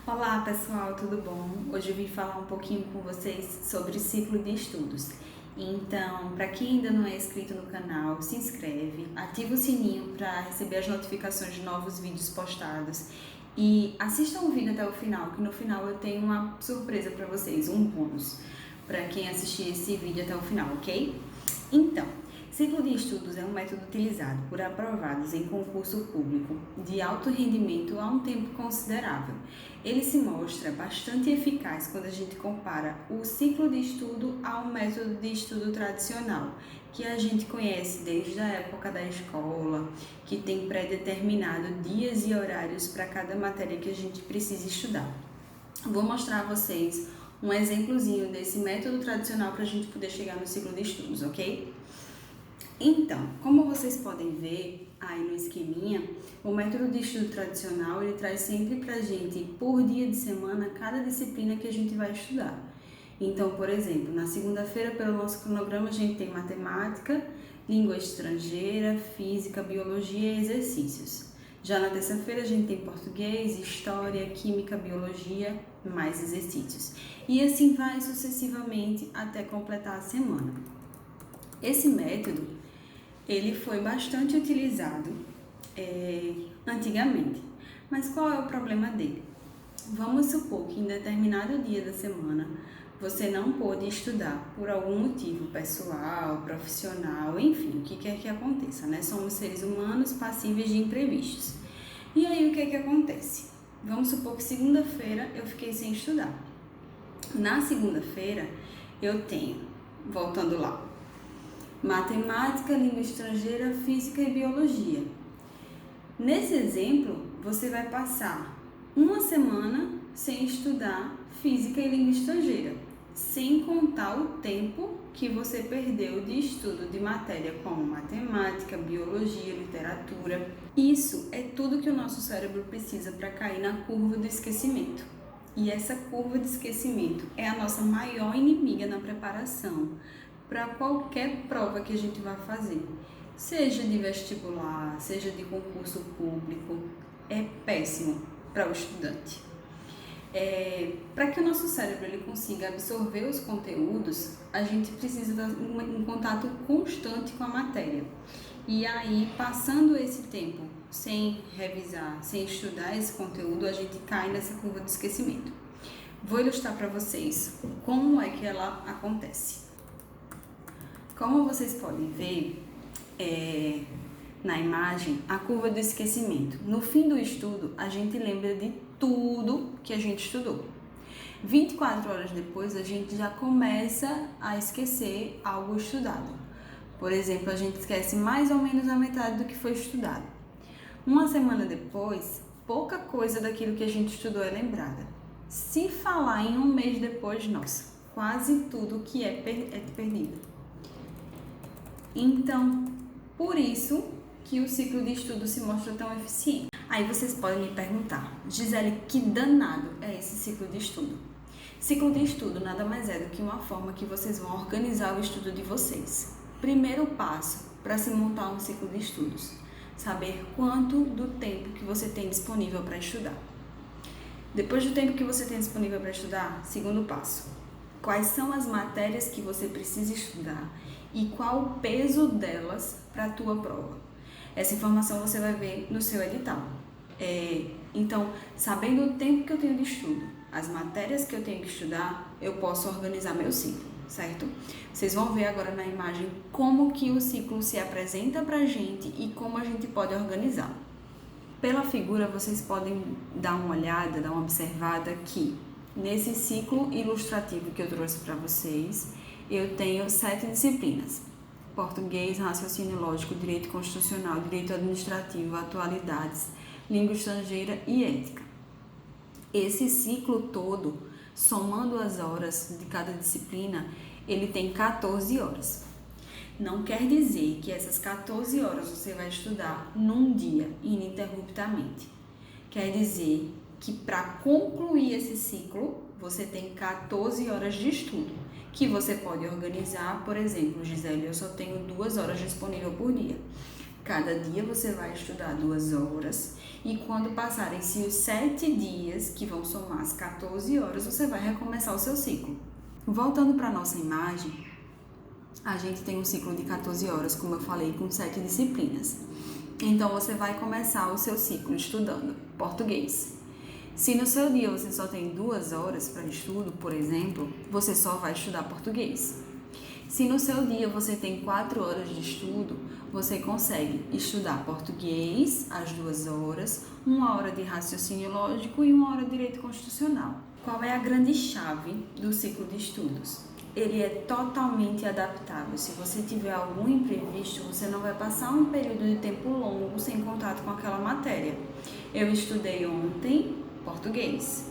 Olá pessoal, tudo bom? Hoje eu vim falar um pouquinho com vocês sobre ciclo de estudos. Então, para quem ainda não é inscrito no canal, se inscreve, ativa o sininho para receber as notificações de novos vídeos postados e assista o vídeo até o final, que no final eu tenho uma surpresa para vocês, um bônus para quem assistir esse vídeo até o final, ok? Então, ciclo de estudos é um método utilizado por aprovados em concurso público de alto rendimento há um tempo considerável. Ele se mostra bastante eficaz quando a gente compara o ciclo de estudo ao método de estudo tradicional, que a gente conhece desde a época da escola, que tem pré-determinado dias e horários para cada matéria que a gente precisa estudar. Vou mostrar a vocês um exemplozinho desse método tradicional para a gente poder chegar no ciclo de estudos, ok? Então, como vocês podem ver aí no esqueminha, o método de estudo tradicional ele traz sempre pra gente, por dia de semana, cada disciplina que a gente vai estudar. Então, por exemplo, na segunda-feira, pelo nosso cronograma, a gente tem matemática, língua estrangeira, física, biologia e exercícios. Já na terça-feira, a gente tem português, história, química, biologia, mais exercícios. E assim vai sucessivamente até completar a semana. Esse método ele foi bastante utilizado antigamente, mas qual é o problema dele? Vamos supor que em determinado dia da semana você não pôde estudar por algum motivo pessoal, profissional, enfim, o que quer que aconteça, né? Somos seres humanos passíveis de imprevistos. E aí o que que acontece? Vamos supor que segunda-feira eu fiquei sem estudar. Na segunda-feira eu tenho, voltando lá, matemática, língua estrangeira, física e biologia. Nesse exemplo, você vai passar uma semana sem estudar física e língua estrangeira, sem contar o tempo que você perdeu de estudo de matéria como matemática, biologia, literatura. Isso é tudo que o nosso cérebro precisa para cair na curva do esquecimento. E essa curva de esquecimento é a nossa maior inimiga na preparação para qualquer prova que a gente vai fazer, seja de vestibular, seja de concurso público, é péssimo para o estudante. Para que o nosso cérebro ele consiga absorver os conteúdos, a gente precisa de um contato constante com a matéria. E aí, passando esse tempo sem revisar, sem estudar esse conteúdo, a gente cai nessa curva de esquecimento. Vou ilustrar para vocês como é que ela acontece. Como vocês podem ver na imagem, a curva do esquecimento. No fim do estudo, a gente lembra de tudo que a gente estudou. 24 horas depois, a gente já começa a esquecer algo estudado. Por exemplo, a gente esquece mais ou menos a metade do que foi estudado. Uma semana depois, pouca coisa daquilo que a gente estudou é lembrada. Se falar em um mês depois, nossa, quase tudo que é perdido. Então, por isso que o ciclo de estudo se mostra tão eficiente. Aí vocês podem me perguntar, Gisele, que danado é esse ciclo de estudo? Ciclo de estudo nada mais é do que uma forma que vocês vão organizar o estudo de vocês. Primeiro passo para se montar um ciclo de estudos, saber quanto do tempo que você tem disponível para estudar. Depois do tempo que você tem disponível para estudar, segundo passo, quais são as matérias que você precisa estudar e qual o peso delas para a tua prova. Essa informação você vai ver no seu edital. Então, sabendo o tempo que eu tenho de estudo, as matérias que eu tenho que estudar, eu posso organizar meu ciclo, certo? Vocês vão ver agora na imagem como que o ciclo se apresenta para a gente e como a gente pode organizar. Pela figura, vocês podem dar uma olhada, dar uma observada aqui. Nesse ciclo ilustrativo que eu trouxe para vocês, eu tenho 7 disciplinas: português, raciocínio lógico, direito constitucional, direito administrativo, atualidades, língua estrangeira e ética. Esse ciclo todo, somando as horas de cada disciplina, ele tem 14 horas. Não quer dizer que essas 14 horas você vai estudar num dia, ininterruptamente. Quer dizer que para concluir esse ciclo, você tem 14 horas de estudo, que você pode organizar, por exemplo, Gisele, eu só tenho 2 horas disponível por dia. Cada dia você vai estudar 2 horas e quando passarem-se os 7 dias, que vão somar as 14 horas, você vai recomeçar o seu ciclo. Voltando para a nossa imagem, a gente tem um ciclo de 14 horas, como eu falei, com 7 disciplinas. Então, você vai começar o seu ciclo estudando português. Se no seu dia você só tem 2 horas para estudo, por exemplo, você só vai estudar português. Se no seu dia você tem 4 horas de estudo, você consegue estudar português às 2 horas, 1 hora de raciocínio lógico e 1 hora de direito constitucional. Qual é a grande chave do ciclo de estudos? Ele é totalmente adaptável. Se você tiver algum imprevisto, você não vai passar um período de tempo longo sem contato com aquela matéria. Eu estudei ontem português.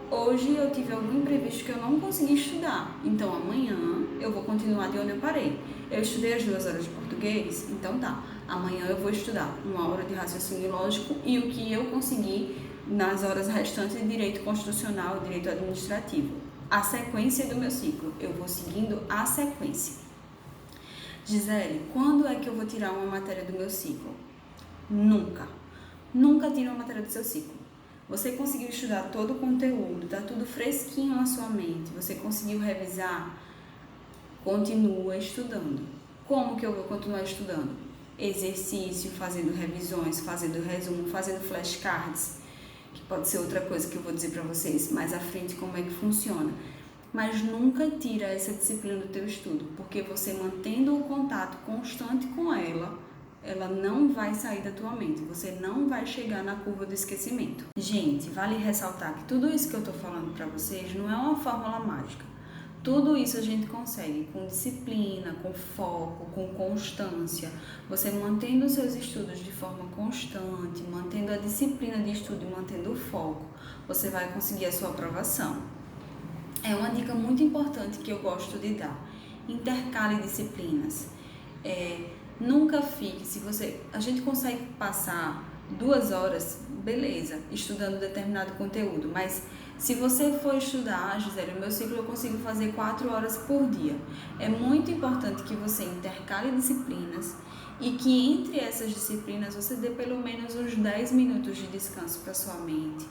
Hoje eu tive algum imprevisto que eu não consegui estudar, então amanhã eu vou continuar de onde eu parei. Eu estudei as 2 horas de português, então tá. Amanhã eu vou estudar 1 hora de raciocínio lógico e o que eu consegui nas horas restantes de direito constitucional, direito administrativo. A sequência do meu ciclo, eu vou seguindo a sequência. Gisele, quando é que eu vou tirar uma matéria do meu ciclo? Nunca. Nunca tire uma matéria do seu ciclo. Você conseguiu estudar todo o conteúdo, tá tudo fresquinho na sua mente, você conseguiu revisar? Continua estudando. Como que eu vou continuar estudando? Exercício, fazendo revisões, fazendo resumo, fazendo flashcards, que pode ser outra coisa que eu vou dizer para vocês mais à frente como é que funciona. Mas nunca tira essa disciplina do teu estudo, porque você mantendo o contato constante com ela não vai sair da tua mente, você não vai chegar na curva do esquecimento. Gente, vale ressaltar que tudo isso que eu tô falando para vocês não é uma fórmula mágica. Tudo isso a gente consegue com disciplina, com foco, com constância. Você mantendo os seus estudos de forma constante, mantendo a disciplina de estudo e mantendo o foco, você vai conseguir a sua aprovação. É uma dica muito importante que eu gosto de dar. Intercale disciplinas. Nunca fique, a gente consegue passar 2 horas, beleza, estudando determinado conteúdo, mas se você for estudar, Gisele, o meu ciclo eu consigo fazer 4 horas por dia. É muito importante que você intercale disciplinas e que entre essas disciplinas você dê pelo menos uns 10 minutos de descanso para sua mente,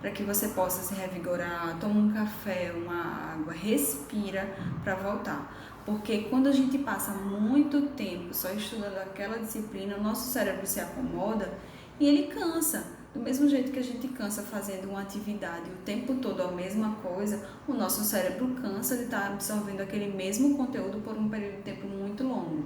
para que você possa se revigorar, toma um café, uma água, respira para voltar. Porque quando a gente passa muito tempo só estudando aquela disciplina, o nosso cérebro se acomoda e ele cansa. Do mesmo jeito que a gente cansa fazendo uma atividade o tempo todo a mesma coisa, o nosso cérebro cansa de estar absorvendo aquele mesmo conteúdo por um período de tempo muito longo.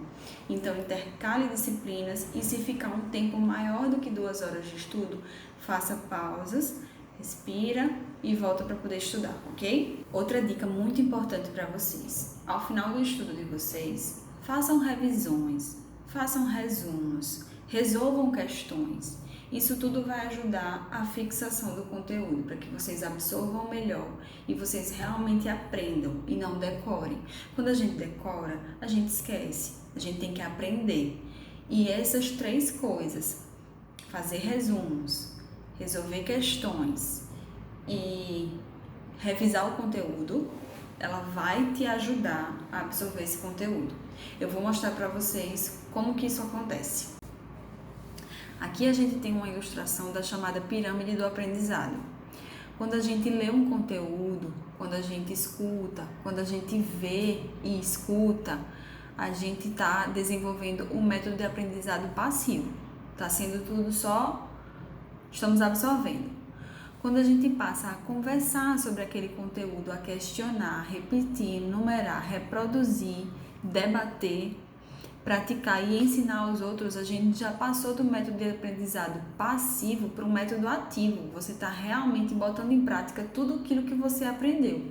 Então, intercale disciplinas e se ficar um tempo maior do que 2 horas de estudo, faça pausas, respira e volta para poder estudar, ok? Outra dica muito importante para vocês. Ao final do estudo de vocês, façam revisões, façam resumos, resolvam questões. Isso tudo vai ajudar a fixação do conteúdo, para que vocês absorvam melhor e vocês realmente aprendam e não decorem. Quando a gente decora, a gente esquece, a gente tem que aprender. E essas 3 coisas, fazer resumos, resolver questões e revisar o conteúdo, ela vai te ajudar a absorver esse conteúdo. Eu vou mostrar para vocês como que isso acontece. Aqui a gente tem uma ilustração da chamada pirâmide do aprendizado. Quando a gente lê um conteúdo, quando a gente escuta, quando a gente vê e escuta, a gente está desenvolvendo um método de aprendizado passivo. Está sendo tudo só, estamos absorvendo. Quando a gente passa a conversar sobre aquele conteúdo, a questionar, repetir, numerar, reproduzir, debater, praticar e ensinar aos outros, a gente já passou do método de aprendizado passivo para um método ativo. Você está realmente botando em prática tudo aquilo que você aprendeu.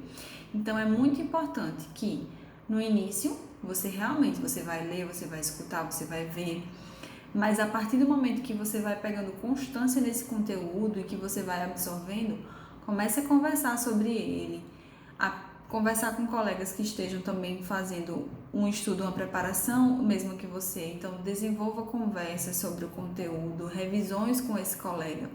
Então, é muito importante que no início, você vai ler, você vai escutar, você vai ver, mas a partir do momento que você vai pegando constância nesse conteúdo e que você vai absorvendo, comece a conversar sobre ele, a conversar com colegas que estejam também fazendo um estudo, uma preparação, mesmo que você. Então, desenvolva conversas sobre o conteúdo, revisões com esse colega.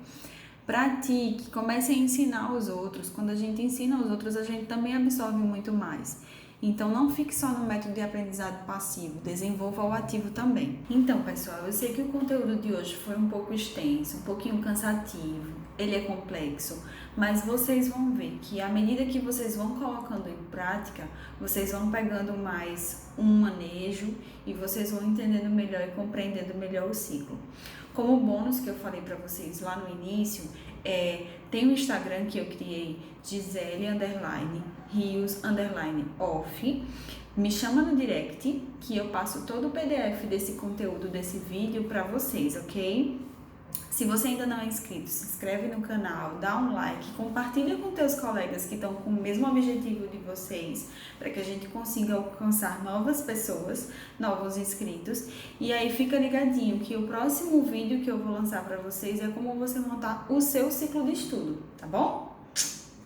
Pratique, comece a ensinar os outros. Quando a gente ensina os outros, a gente também absorve muito mais. Então, não fique só no método de aprendizado passivo, desenvolva o ativo também. Então, pessoal, eu sei que o conteúdo de hoje foi um pouco extenso, um pouquinho cansativo, ele é complexo, mas vocês vão ver que à medida que vocês vão colocando em prática, vocês vão pegando mais um manejo e vocês vão entendendo melhor e compreendendo melhor o ciclo. Como bônus que eu falei para vocês lá no início, tem um Instagram que eu criei, Gisele_Rios_off. Me chama no direct que eu passo todo o PDF desse conteúdo, desse vídeo para vocês, ok? Se você ainda não é inscrito, se inscreve no canal, dá um like, compartilha com teus colegas que estão com o mesmo objetivo de vocês, para que a gente consiga alcançar novas pessoas, novos inscritos. E aí fica ligadinho que o próximo vídeo que eu vou lançar para vocês é como você montar o seu ciclo de estudo, tá bom?